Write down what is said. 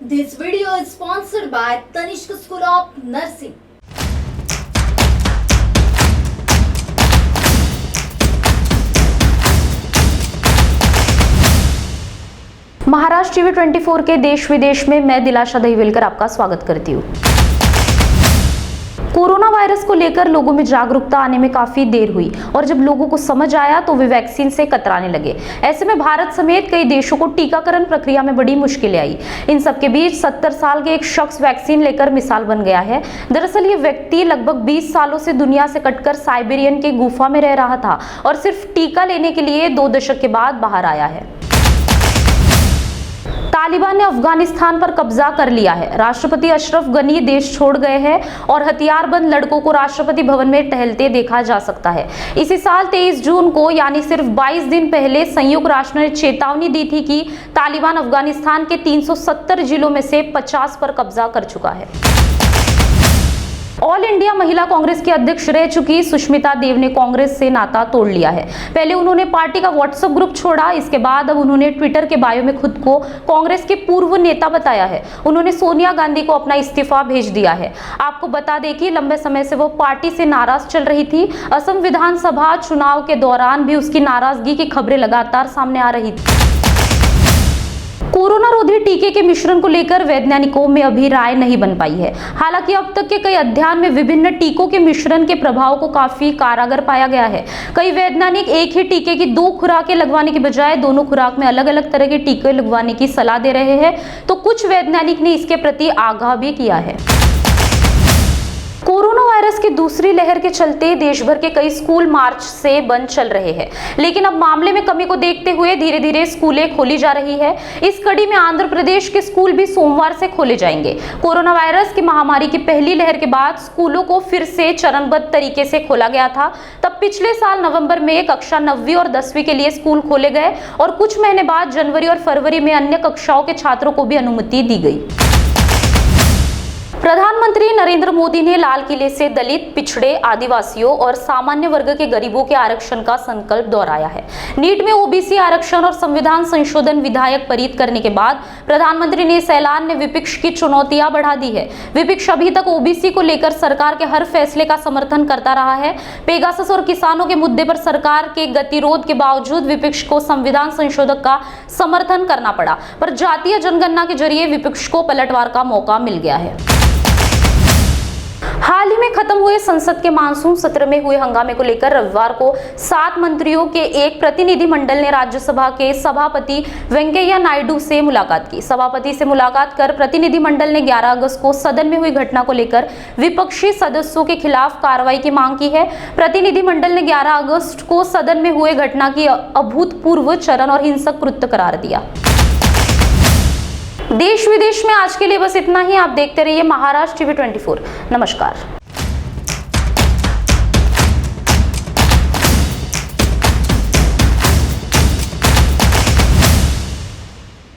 This video is sponsored by Tanishq School of Nursing. Maharashtra TV 24 के देश विदेश में मैं दिलाशा दहीवेलकर आपका स्वागत करती हूँ। कोरोना वायरस को लेकर लोगों में जागरूकता आने में काफी देर हुई और जब लोगों को समझ आया तो वे वैक्सीन से कतराने लगे। ऐसे में भारत समेत कई देशों को टीकाकरण प्रक्रिया में बड़ी मुश्किलें आई। इन सबके बीच 70 साल के एक शख्स वैक्सीन लेकर मिसाल बन गया है। दरअसल ये व्यक्ति लगभग 20 सालों से दुनिया से कटकर साइबेरियन के गुफा में रह रहा था और सिर्फ टीका लेने के लिए 2 दशक के बाद बाहर आया है। तालिबान ने अफगानिस्तान पर कब्जा कर लिया है। राष्ट्रपति अशरफ गनी देश छोड़ गए हैं और हथियारबंद लड़कों को राष्ट्रपति भवन में टहलते देखा जा सकता है। इसी साल 23 जून को यानी सिर्फ 22 दिन पहले संयुक्त राष्ट्र ने चेतावनी दी थी कि तालिबान अफगानिस्तान के 370 जिलों में से 50 पर कब्जा कर चुका है। ऑल इंडिया महिला कांग्रेस की अध्यक्ष रह चुकी सुष्मिता देव ने कांग्रेस से नाता तोड़ लिया है। पहले उन्होंने पार्टी का व्हाट्सएप ग्रुप छोड़ा, इसके बाद अब उन्होंने ट्विटर के बायो में खुद को कांग्रेस के पूर्व नेता बताया है। उन्होंने सोनिया गांधी को अपना इस्तीफा भेज दिया है। आपको बता दें कि लंबे समय से वो पार्टी से नाराज चल रही थी। असम विधानसभा चुनाव के दौरान भी उसकी नाराजगी की खबरें लगातार सामने आ रही थी। कोरोना रोधी टीके के मिश्रण को लेकर वैज्ञानिकों में अभी राय नहीं बन पाई है। हालांकि अब तक के कई अध्ययन में विभिन्न टीकों के मिश्रण के प्रभाव को काफी कारगर पाया गया है। कई वैज्ञानिक एक ही टीके की 2 खुराकें लगवाने के बजाय दोनों खुराक में अलग अलग तरह के टीके लगवाने की सलाह दे रहे हैं, तो कुछ वैज्ञानिक ने इसके प्रति आगाह भी किया है। कोरोना वायरस की दूसरी लहर के चलते देश भर के कई स्कूल मार्च से बंद चल रहे हैं, लेकिन अब मामले में कमी को देखते हुए धीरे धीरे स्कूलें खोली जा रही है। इस कड़ी में आंध्र प्रदेश के स्कूल भी सोमवार से खोले जाएंगे। कोरोना वायरस की महामारी की पहली लहर के बाद स्कूलों को फिर से चरणबद्ध तरीके से खोला गया था। तब पिछले साल नवंबर में कक्षा 9वीं और 10वीं के लिए स्कूल खोले गए और कुछ महीने बाद जनवरी और फरवरी में अन्य कक्षाओं के छात्रों को भी अनुमति दी गई। प्रधानमंत्री नरेंद्र मोदी ने लाल किले से दलित, पिछड़े, आदिवासियों और सामान्य वर्ग के गरीबों के आरक्षण का संकल्प दोहराया है। नीट में ओबीसी आरक्षण और संविधान संशोधन विधेयक पारित करने के बाद प्रधानमंत्री ने इस ऐलान ने विपक्ष की चुनौतियां बढ़ा दी है। विपक्ष अभी तक ओबीसी को लेकर सरकार के हर फैसले का समर्थन करता रहा है। पेगासस और किसानों के मुद्दे पर सरकार के गतिरोध के बावजूद विपक्ष को संविधान संशोधन का समर्थन करना पड़ा, पर जातीय जनगणना के जरिए विपक्ष को पलटवार का मौका मिल गया है। हाल ही में खत्म हुए संसद के मानसून सत्र में हुए हंगामे को लेकर रविवार को 7 मंत्रियों के एक प्रतिनिधिमंडल ने राज्यसभा के सभापति वेंकैया नायडू से मुलाकात की। सभापति से मुलाकात कर प्रतिनिधिमंडल ने 11 अगस्त को सदन में हुई घटना को लेकर विपक्षी सदस्यों के खिलाफ कार्रवाई की मांग की है। प्रतिनिधिमंडल ने 11 अगस्त को सदन में हुए घटना की अभूतपूर्व चरम और हिंसक कृत्य करार दिया। देश विदेश में आज के लिए बस इतना ही। आप देखते रहिए महाराष्ट्र टीवी 24। नमस्कार।